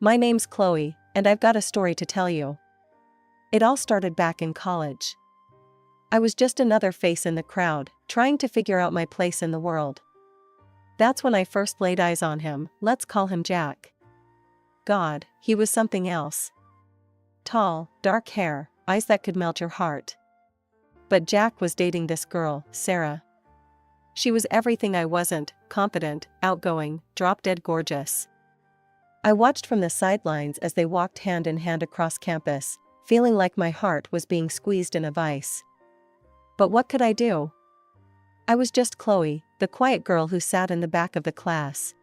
My name's Chloe, and I've got a story to tell you. It all started back in college. I was just another face in the crowd, trying to figure out my place in the world. That's when I first laid eyes on him. Let's call him Jack. God, he was something else. Tall, dark hair, eyes that could melt your heart. But Jack was dating this girl, Sarah. She was everything I wasn't: confident, outgoing, drop-dead gorgeous. I watched from the sidelines as they walked hand in hand across campus, feeling like my heart was being squeezed in a vice. But what could I do? I was just Chloe, the quiet girl who sat in the back of the class.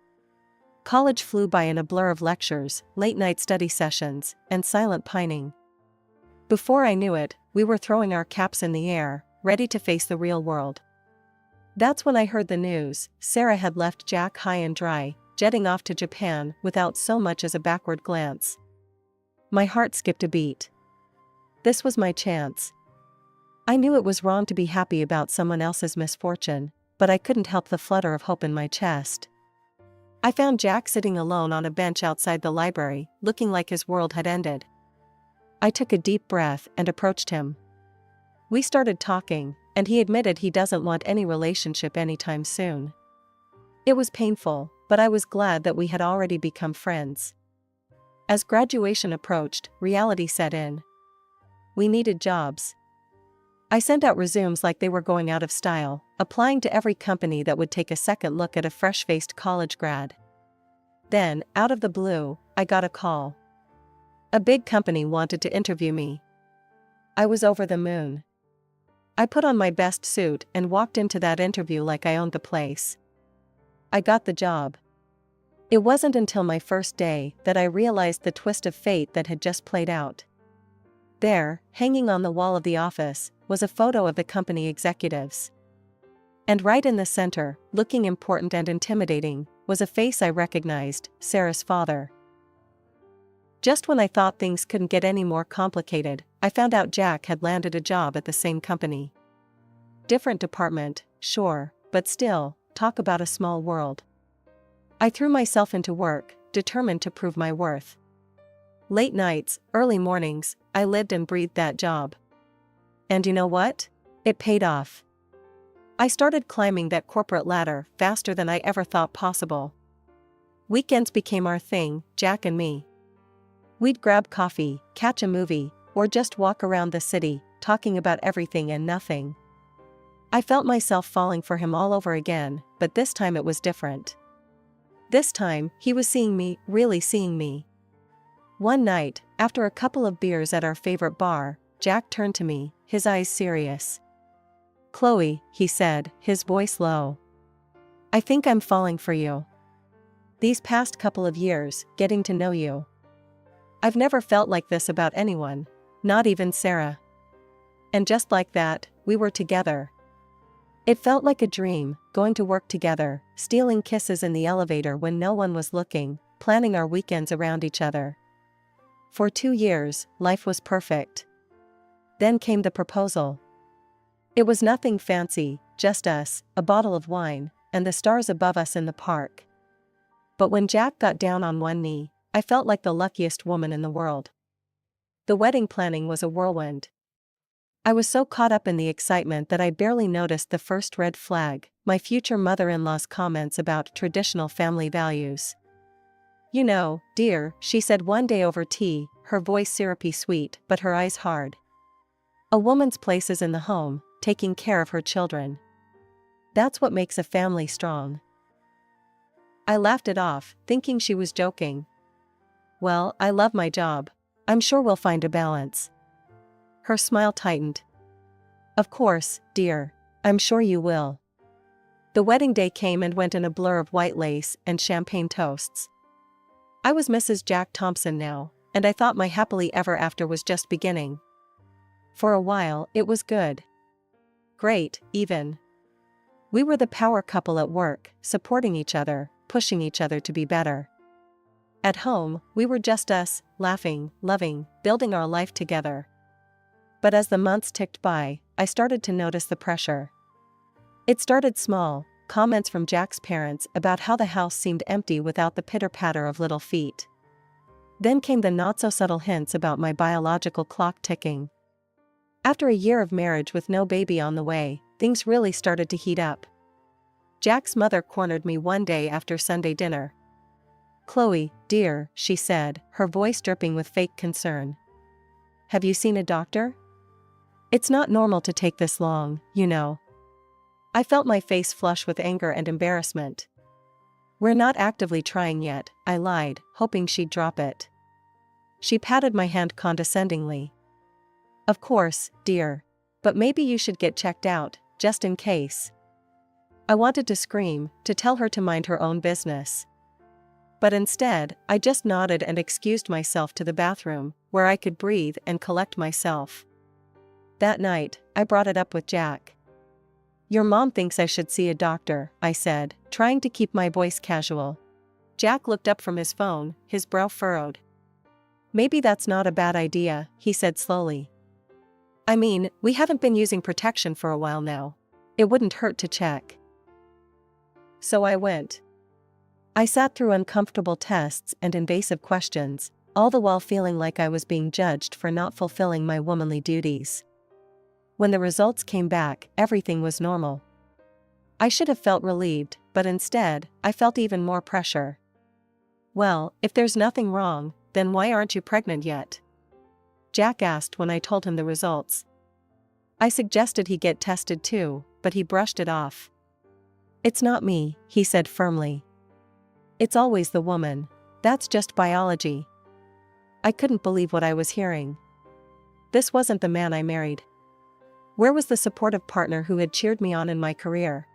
College flew by in a blur of lectures, late-night study sessions, and silent pining. Before I knew it, we were throwing our caps in the air, ready to face the real world. That's when I heard the news: Sarah had left Jack high and dry, jetting off to Japan without so much as a backward glance. My heart skipped a beat. This was my chance. I knew it was wrong to be happy about someone else's misfortune, but I couldn't help the flutter of hope in my chest. I found Jack sitting alone on a bench outside the library, looking like his world had ended. I took a deep breath and approached him. We started talking, and he admitted he doesn't want any relationship anytime soon. It was painful, but I was glad that we had already become friends. As graduation approached, reality set in. We needed jobs. I sent out resumes like they were going out of style, applying to every company that would take a second look at a fresh-faced college grad. Then, out of the blue, I got a call. A big company wanted to interview me. I was over the moon. I put on my best suit and walked into that interview like I owned the place. I got the job. It wasn't until my first day that I realized the twist of fate that had just played out. There, hanging on the wall of the office, was a photo of the company executives. And right in the center, looking important and intimidating, was a face I recognized: Sarah's father. Just when I thought things couldn't get any more complicated, I found out Jack had landed a job at the same company. Different department, sure, but still, talk about a small world. I threw myself into work, determined to prove my worth. Late nights, early mornings, I lived and breathed that job. And you know what? It paid off. I started climbing that corporate ladder faster than I ever thought possible. Weekends became our thing, Jack and me. We'd grab coffee, catch a movie, or just walk around the city, talking about everything and nothing. I felt myself falling for him all over again, but this time it was different. This time, he was seeing me, really seeing me. One night, after a couple of beers at our favorite bar, Jack turned to me, his eyes serious. "Chloe," he said, his voice low. "I think I'm falling for you. These past couple of years, getting to know you. I've never felt like this about anyone, not even Sarah." And just like that, we were together. It felt like a dream, going to work together, stealing kisses in the elevator when no one was looking, planning our weekends around each other. For 2 years, life was perfect. Then came the proposal. It was nothing fancy, just us, a bottle of wine, and the stars above us in the park. But when Jack got down on one knee, I felt like the luckiest woman in the world. The wedding planning was a whirlwind. I was so caught up in the excitement that I barely noticed the first red flag: my future mother-in-law's comments about traditional family values. "You know, dear," she said one day over tea, her voice syrupy sweet, but her eyes hard. "A woman's place is in the home, taking care of her children. That's what makes a family strong." I laughed it off, thinking she was joking. "Well, I love my job. I'm sure we'll find a balance." Her smile tightened. "Of course, dear. I'm sure you will." The wedding day came and went in a blur of white lace and champagne toasts. I was Mrs. Jack Thompson now, and I thought my happily ever after was just beginning. For a while, it was good. Great, even. We were the power couple at work, supporting each other, pushing each other to be better. At home, we were just us, laughing, loving, building our life together. But as the months ticked by, I started to notice the pressure. It started small, comments from Jack's parents about how the house seemed empty without the pitter-patter of little feet. Then came the not-so-subtle hints about my biological clock ticking. After a year of marriage with no baby on the way, things really started to heat up. Jack's mother cornered me one day after Sunday dinner. "Chloe, dear," she said, her voice dripping with fake concern. "Have you seen a doctor? It's not normal to take this long, you know." I felt my face flush with anger and embarrassment. "We're not actively trying yet," I lied, hoping she'd drop it. She patted my hand condescendingly. "Of course, dear. But maybe you should get checked out, just in case." I wanted to scream, to tell her to mind her own business. But instead, I just nodded and excused myself to the bathroom, where I could breathe and collect myself. That night, I brought it up with Jack. "Your mom thinks I should see a doctor," I said, trying to keep my voice casual. Jack looked up from his phone, his brow furrowed. "Maybe that's not a bad idea," he said slowly. "I mean, we haven't been using protection for a while now. It wouldn't hurt to check." So I went. I sat through uncomfortable tests and invasive questions, all the while feeling like I was being judged for not fulfilling my womanly duties. When the results came back, everything was normal. I should have felt relieved, but instead, I felt even more pressure. "Well, if there's nothing wrong, then why aren't you pregnant yet?" Jack asked when I told him the results. I suggested he get tested too, but he brushed it off. "It's not me," he said firmly. "It's always the woman. That's just biology." I couldn't believe what I was hearing. This wasn't the man I married. Where was the supportive partner who had cheered me on in my career?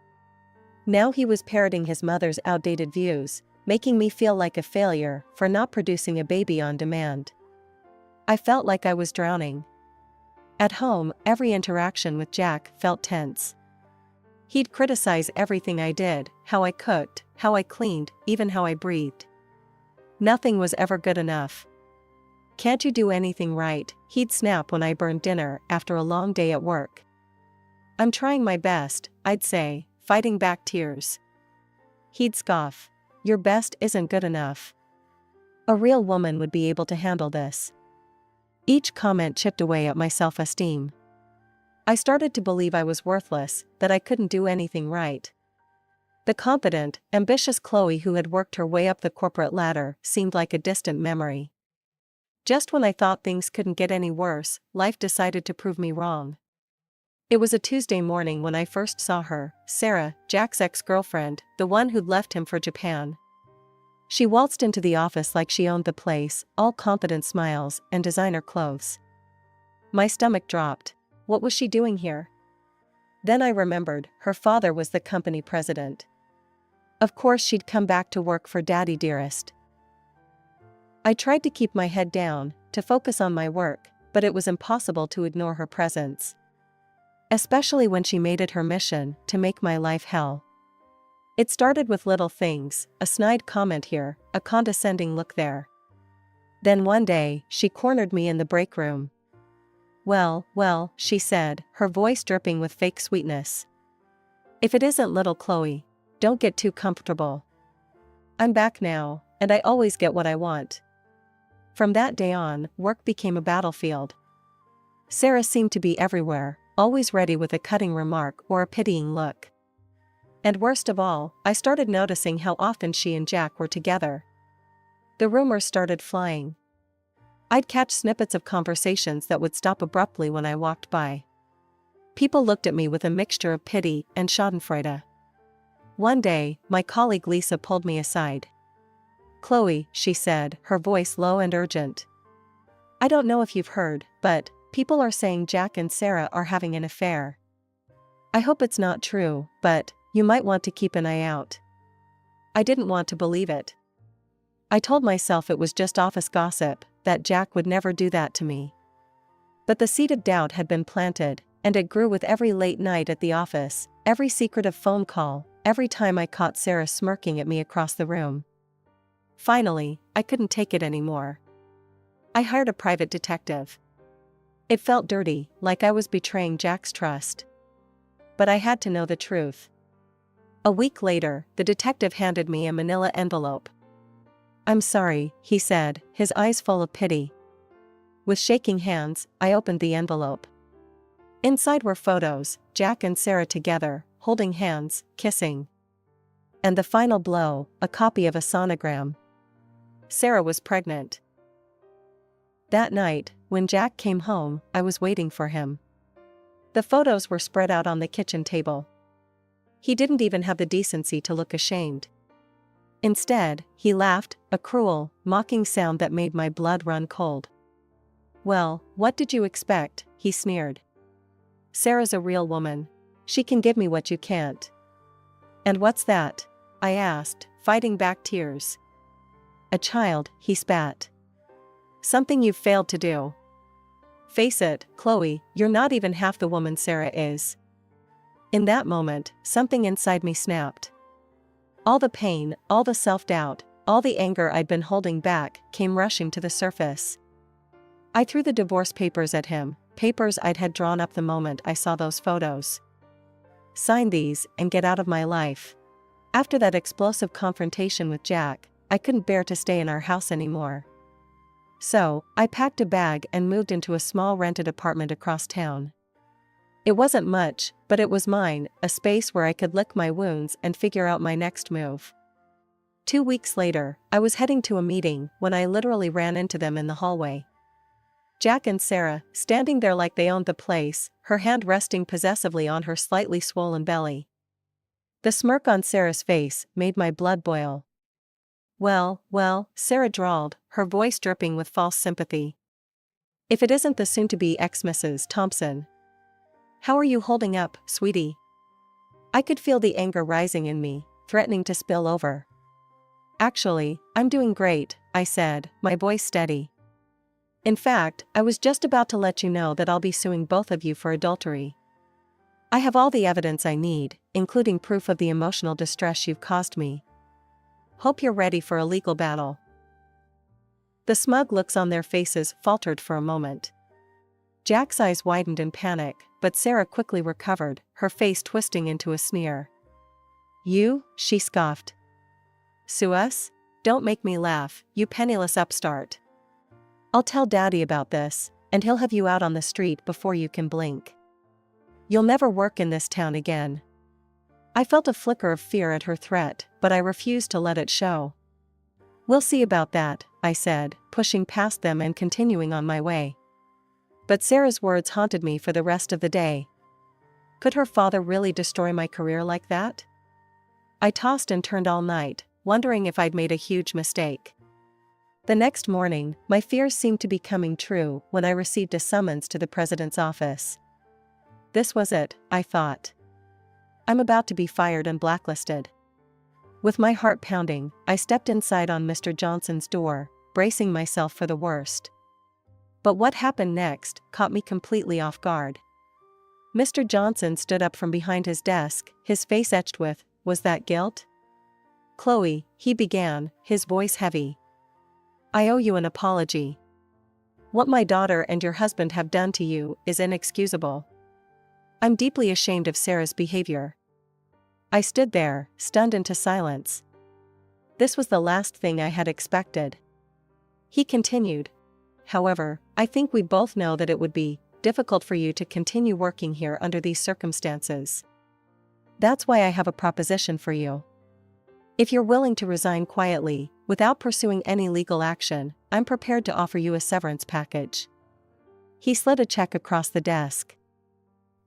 Now he was parroting his mother's outdated views, making me feel like a failure for not producing a baby on demand. I felt like I was drowning. At home, every interaction with Jack felt tense. He'd criticize everything I did, how I cooked, how I cleaned, even how I breathed. Nothing was ever good enough. "Can't you do anything right?" he'd snap when I burned dinner after a long day at work. "I'm trying my best," I'd say, fighting back tears. He'd scoff. "Your best isn't good enough. A real woman would be able to handle this." Each comment chipped away at my self-esteem. I started to believe I was worthless, that I couldn't do anything right. The confident, ambitious Chloe who had worked her way up the corporate ladder seemed like a distant memory. Just when I thought things couldn't get any worse, life decided to prove me wrong. It was a Tuesday morning when I first saw her, Sarah, Jack's ex-girlfriend, the one who'd left him for Japan. She waltzed into the office like she owned the place, all confident smiles and designer clothes. My stomach dropped. What was she doing here? Then I remembered, her father was the company president. Of course she'd come back to work for Daddy Dearest. I tried to keep my head down, to focus on my work, but it was impossible to ignore her presence. Especially when she made it her mission to make my life hell. It started with little things, a snide comment here, a condescending look there. Then one day, she cornered me in the break room. Well, she said, her voice dripping with fake sweetness. "If it isn't little Chloe, don't get too comfortable. I'm back now, and I always get what I want." From that day on, work became a battlefield. Sarah seemed to be everywhere, always ready with a cutting remark or a pitying look. And worst of all, I started noticing how often she and Jack were together. The rumors started flying. I'd catch snippets of conversations that would stop abruptly when I walked by. People looked at me with a mixture of pity and schadenfreude. One day, my colleague Lisa pulled me aside. "Chloe," she said, her voice low and urgent. "I don't know if you've heard, but people are saying Jack and Sarah are having an affair. I hope it's not true, but you might want to keep an eye out." I didn't want to believe it. I told myself it was just office gossip, that Jack would never do that to me. But the seed of doubt had been planted, and it grew with every late night at the office, every secretive phone call, every time I caught Sarah smirking at me across the room. Finally, I couldn't take it anymore. I hired a private detective. It felt dirty, like I was betraying Jack's trust. But I had to know the truth. A week later, the detective handed me a manila envelope. "I'm sorry," he said, his eyes full of pity. With shaking hands, I opened the envelope. Inside were photos, Jack and Sarah together, holding hands, kissing. And the final blow, a copy of a sonogram. Sarah was pregnant. That night, when Jack came home, I was waiting for him. The photos were spread out on the kitchen table. He didn't even have the decency to look ashamed. Instead, he laughed, a cruel, mocking sound that made my blood run cold. "Well, what did you expect?" he sneered. "Sarah's a real woman. She can give me what you can't." "And what's that?" I asked, fighting back tears. "A child," he spat. "Something you've failed to do. Face it, Chloe, you're not even half the woman Sarah is." In that moment, something inside me snapped. All the pain, all the self-doubt, all the anger I'd been holding back, came rushing to the surface. I threw the divorce papers at him, papers I'd had drawn up the moment I saw those photos. "Sign these, and get out of my life." After that explosive confrontation with Jack, I couldn't bear to stay in our house anymore. So, I packed a bag and moved into a small rented apartment across town. It wasn't much, but it was mine, a space where I could lick my wounds and figure out my next move. 2 weeks later, I was heading to a meeting when I literally ran into them in the hallway. Jack and Sarah, standing there like they owned the place, her hand resting possessively on her slightly swollen belly. The smirk on Sarah's face made my blood boil. Well, Sarah drawled, her voice dripping with false sympathy. "If it isn't the soon-to-be ex-Mrs. Thompson. How are you holding up, sweetie?" I could feel the anger rising in me, threatening to spill over. "Actually, I'm doing great," I said, my voice steady. "In fact, I was just about to let you know that I'll be suing both of you for adultery. I have all the evidence I need, including proof of the emotional distress you've caused me. Hope you're ready for a legal battle." The smug looks on their faces faltered for a moment. Jack's eyes widened in panic, but Sarah quickly recovered, her face twisting into a sneer. "You?" she scoffed. "Sue us? Don't make me laugh, you penniless upstart. I'll tell Daddy about this, and he'll have you out on the street before you can blink. You'll never work in this town again." I felt a flicker of fear at her threat, but I refused to let it show. "We'll see about that," I said, pushing past them and continuing on my way. But Sarah's words haunted me for the rest of the day. Could her father really destroy my career like that? I tossed and turned all night, wondering if I'd made a huge mistake. The next morning, my fears seemed to be coming true when I received a summons to the president's office. This was it, I thought. I'm about to be fired and blacklisted. With my heart pounding, I stepped inside on Mr. Johnson's door, bracing myself for the worst. But what happened next caught me completely off guard. Mr. Johnson stood up from behind his desk, his face etched with, "Was that guilt?" "Chloe," he began, his voice heavy. "I owe you an apology. What my daughter and your husband have done to you is inexcusable. I'm deeply ashamed of Sarah's behavior." I stood there, stunned into silence. This was the last thing I had expected. He continued, "However, I think we both know that it would be difficult for you to continue working here under these circumstances. That's why I have a proposition for you. If you're willing to resign quietly, without pursuing any legal action, I'm prepared to offer you a severance package." He slid a check across the desk.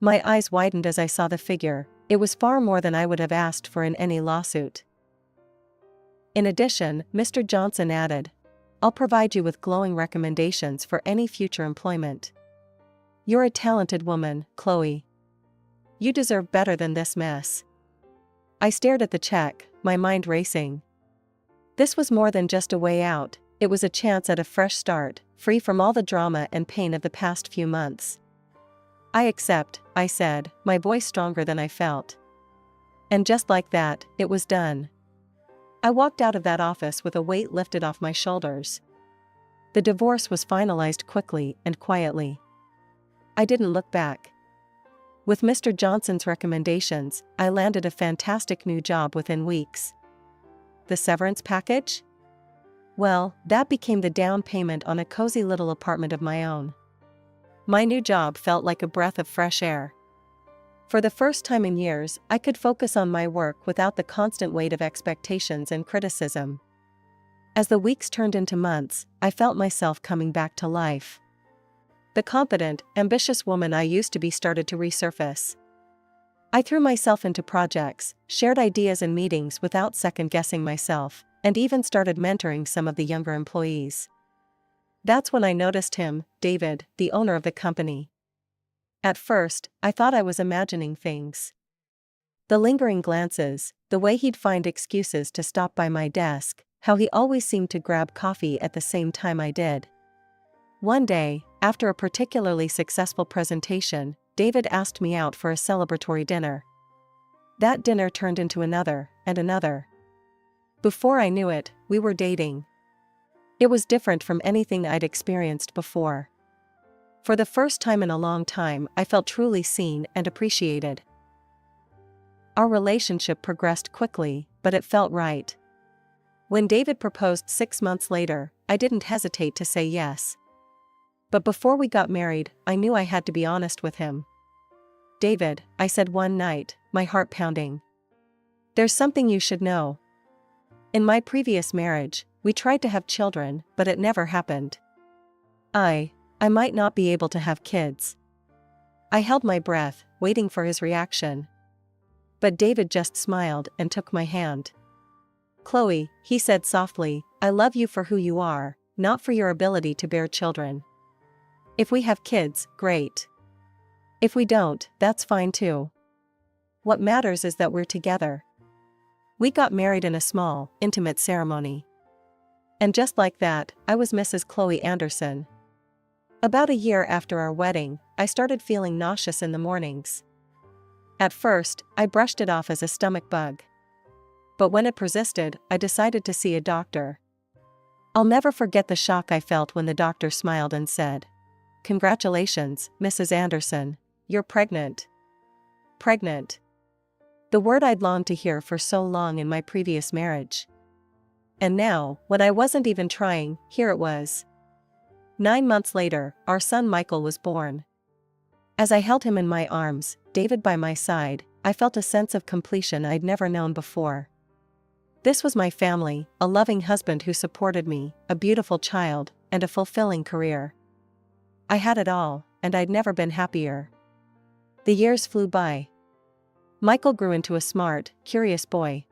My eyes widened as I saw the figure. It was far more than I would have asked for in any lawsuit. In addition, Mr. Johnson added, "I'll provide you with glowing recommendations for any future employment. You're a talented woman, Chloe. You deserve better than this mess." I stared at the check, my mind racing. This was more than just a way out, it was a chance at a fresh start, free from all the drama and pain of the past few months. "I accept," I said, my voice stronger than I felt. And just like that, it was done. I walked out of that office with a weight lifted off my shoulders. The divorce was finalized quickly and quietly. I didn't look back. With Mr. Johnson's recommendations, I landed a fantastic new job within weeks. The severance package? Well, that became the down payment on a cozy little apartment of my own. My new job felt like a breath of fresh air. For the first time in years, I could focus on my work without the constant weight of expectations and criticism. As the weeks turned into months, I felt myself coming back to life. The confident, ambitious woman I used to be started to resurface. I threw myself into projects, shared ideas in meetings without second-guessing myself, and even started mentoring some of the younger employees. That's when I noticed him, David, the owner of the company. At first, I thought I was imagining things. The lingering glances, the way he'd find excuses to stop by my desk, how he always seemed to grab coffee at the same time I did. One day, after a particularly successful presentation, David asked me out for a celebratory dinner. That dinner turned into another, and another. Before I knew it, we were dating. It was different from anything I'd experienced before. For the first time in a long time, I felt truly seen and appreciated. Our relationship progressed quickly, but it felt right. When David proposed 6 months later, I didn't hesitate to say yes. But before we got married, I knew I had to be honest with him. David, I said one night, my heart pounding. There's something you should know. In my previous marriage, we tried to have children, but it never happened. I might not be able to have kids. I held my breath, waiting for his reaction. But David just smiled and took my hand. Chloe, he said softly, I love you for who you are, not for your ability to bear children. If we have kids, great. If we don't, that's fine too. What matters is that we're together. We got married in a small, intimate ceremony. And just like that, I was Mrs. Chloe Anderson. About a year after our wedding, I started feeling nauseous in the mornings. At first, I brushed it off as a stomach bug. But when it persisted, I decided to see a doctor. I'll never forget the shock I felt when the doctor smiled and said, Congratulations, Mrs. Anderson, you're pregnant. Pregnant. The word I'd longed to hear for so long in my previous marriage. And now, when I wasn't even trying, here it was. 9 months later, our son Michael was born. As I held him in my arms, David by my side, I felt a sense of completion I'd never known before. This was my family, a loving husband who supported me, a beautiful child, and a fulfilling career. I had it all, and I'd never been happier. The years flew by. Michael grew into a smart, curious boy.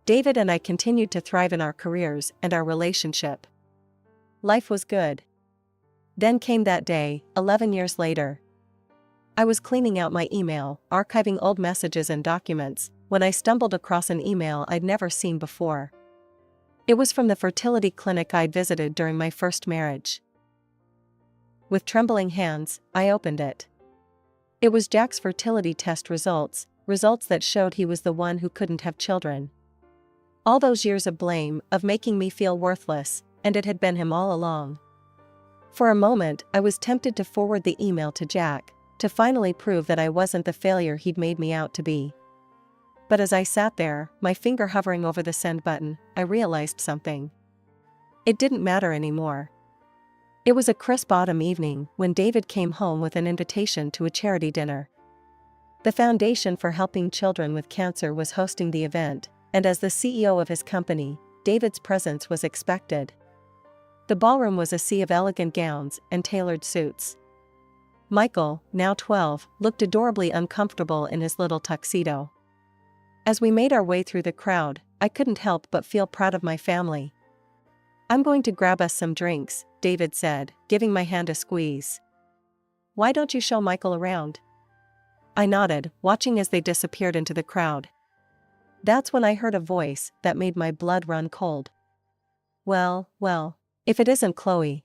David and I continued to thrive in our careers and our relationship. Life was good. Then came that day, 11 years later. I was cleaning out my email, archiving old messages and documents, when I stumbled across an email I'd never seen before. It was from the fertility clinic I'd visited during my first marriage. With trembling hands, I opened it. It was Jack's fertility test results that showed he was the one who couldn't have children. All those years of blame, of making me feel worthless, and it had been him all along. For a moment, I was tempted to forward the email to Jack, to finally prove that I wasn't the failure he'd made me out to be. But as I sat there, my finger hovering over the send button, I realized something. It didn't matter anymore. It was a crisp autumn evening when David came home with an invitation to a charity dinner. The Foundation for Helping Children with Cancer was hosting the event, and as the CEO of his company, David's presence was expected. The ballroom was a sea of elegant gowns and tailored suits. Michael, now 12, looked adorably uncomfortable in his little tuxedo. As we made our way through the crowd, I couldn't help but feel proud of my family. I'm going to grab us some drinks, David said, giving my hand a squeeze. Why don't you show Michael around? I nodded, watching as they disappeared into the crowd. That's when I heard a voice that made my blood run cold. Well, if it isn't Chloe.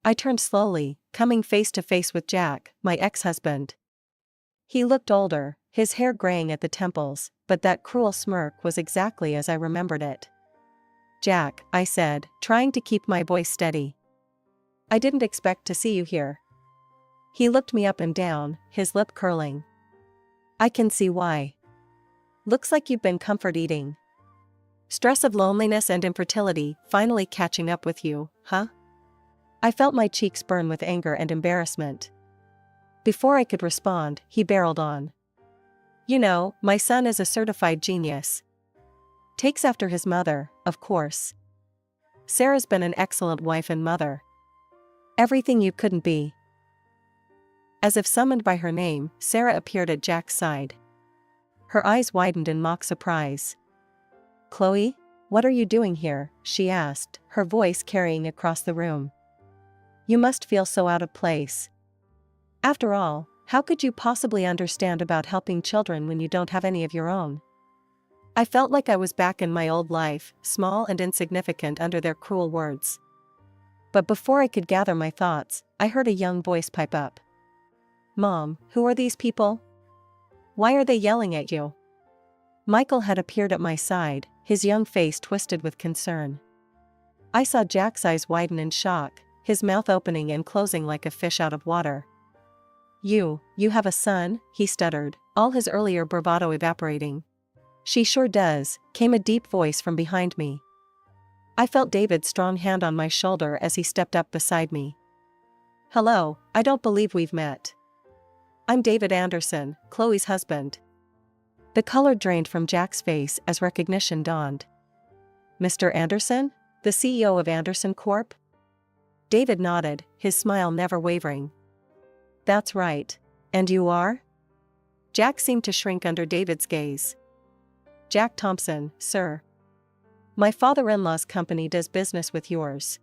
I turned slowly, coming face to face with Jack, my ex-husband. He looked older, his hair graying at the temples, but that cruel smirk was exactly as I remembered it. Jack, I said, trying to keep my voice steady. I didn't expect to see you here. He looked me up and down, his lip curling. I can see why. Looks like you've been comfort eating. Stress of loneliness and infertility finally catching up with you, huh? I felt my cheeks burn with anger and embarrassment. Before I could respond, he barreled on. You know, my son is a certified genius. Takes after his mother, of course. Sarah's been an excellent wife and mother. Everything you couldn't be. As if summoned by her name, Sarah appeared at Jack's side. Her eyes widened in mock surprise. Chloe, what are you doing here? She asked, her voice carrying across the room. You must feel so out of place. After all, how could you possibly understand about helping children when you don't have any of your own? I felt like I was back in my old life, small and insignificant under their cruel words. But before I could gather my thoughts, I heard a young voice pipe up. Mom, who are these people? Why are they yelling at you? Michael had appeared at my side, his young face twisted with concern. I saw Jack's eyes widen in shock, his mouth opening and closing like a fish out of water. You have a son, he stuttered, all his earlier bravado evaporating. She sure does, came a deep voice from behind me. I felt David's strong hand on my shoulder as he stepped up beside me. Hello, I don't believe we've met. I'm David Anderson, Chloe's husband. The color drained from Jack's face as recognition dawned. Mr. Anderson? The CEO of Anderson Corp? David nodded, his smile never wavering. That's right. And you are? Jack seemed to shrink under David's gaze. Jack Thompson, sir. My father-in-law's company does business with yours.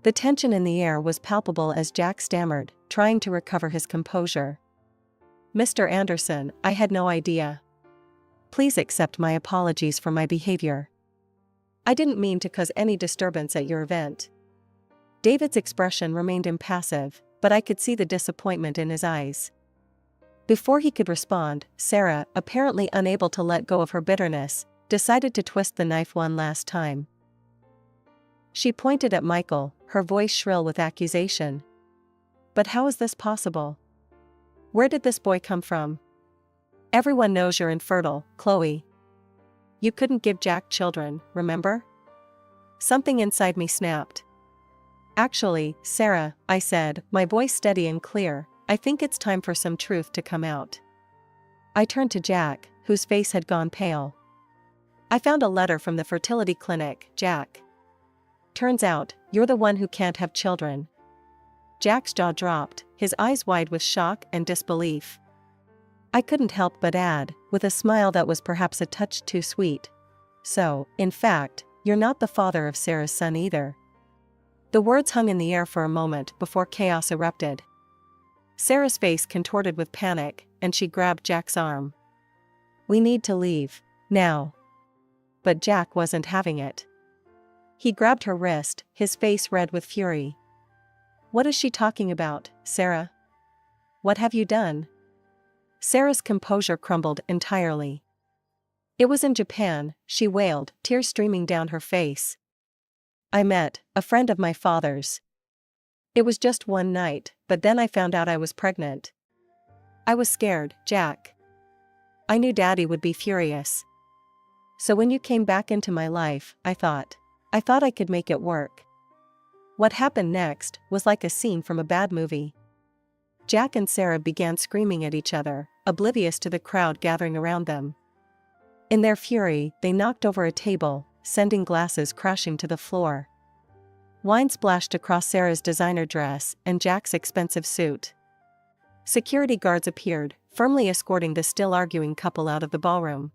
The tension in the air was palpable as Jack stammered, trying to recover his composure. Mr. Anderson, I had no idea. Please accept my apologies for my behavior. I didn't mean to cause any disturbance at your event. David's expression remained impassive, but I could see the disappointment in his eyes. Before he could respond, Sarah, apparently unable to let go of her bitterness, decided to twist the knife one last time. She pointed at Michael, her voice shrill with accusation. But how is this possible? Where did this boy come from? Everyone knows you're infertile, Chloe. You couldn't give Jack children, remember? Something inside me snapped. Actually, Sarah, I said, my voice steady and clear, I think it's time for some truth to come out. I turned to Jack, whose face had gone pale. I found a letter from the fertility clinic, Jack. Turns out, you're the one who can't have children. Jack's jaw dropped, his eyes wide with shock and disbelief. I couldn't help but add, with a smile that was perhaps a touch too sweet. So, in fact, you're not the father of Sarah's son either. The words hung in the air for a moment before chaos erupted. Sarah's face contorted with panic, and she grabbed Jack's arm. We need to leave, now. But Jack wasn't having it. He grabbed her wrist, his face red with fury. What is she talking about, Sarah? What have you done? Sarah's composure crumbled entirely. It was in Japan, she wailed, tears streaming down her face. I met a friend of my father's. It was just one night, but then I found out I was pregnant. I was scared, Jack. I knew Daddy would be furious. So when you came back into my life, I thought I could make it work. What happened next was like a scene from a bad movie. Jack and Sarah began screaming at each other, oblivious to the crowd gathering around them. In their fury, they knocked over a table, sending glasses crashing to the floor. Wine splashed across Sarah's designer dress and Jack's expensive suit. Security guards appeared, firmly escorting the still arguing couple out of the ballroom.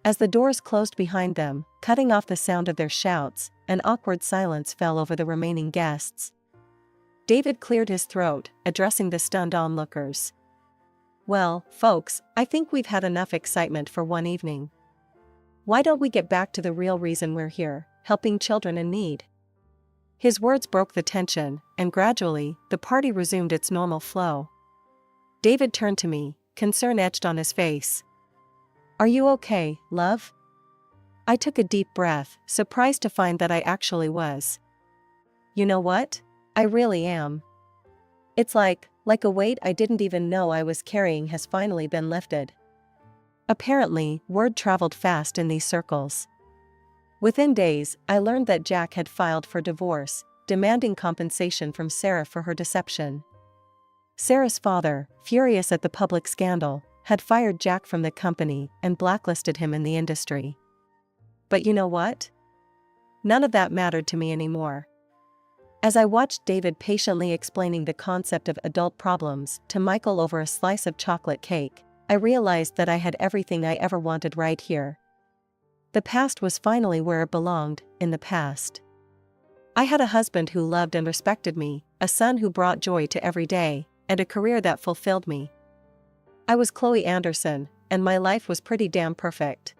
As the doors closed behind them, cutting off the sound of their shouts, an awkward silence fell over the remaining guests. David cleared his throat, addressing the stunned onlookers. Well, folks, I think we've had enough excitement for one evening. Why don't we get back to the real reason we're here, helping children in need? His words broke the tension, and gradually, the party resumed its normal flow. David turned to me, concern etched on his face. Are you okay, love? I took a deep breath, surprised to find that I actually was. You know what? I really am. It's like a weight I didn't even know I was carrying has finally been lifted. Apparently, word traveled fast in these circles. Within days, I learned that Jack had filed for divorce, demanding compensation from Sarah for her deception. Sarah's father, furious at the public scandal, had fired Jack from the company and blacklisted him in the industry. But you know what? None of that mattered to me anymore. As I watched David patiently explaining the concept of adult problems to Michael over a slice of chocolate cake, I realized that I had everything I ever wanted right here. The past was finally where it belonged, in the past. I had a husband who loved and respected me, a son who brought joy to every day, and a career that fulfilled me. I was Chloe Anderson, and my life was pretty damn perfect.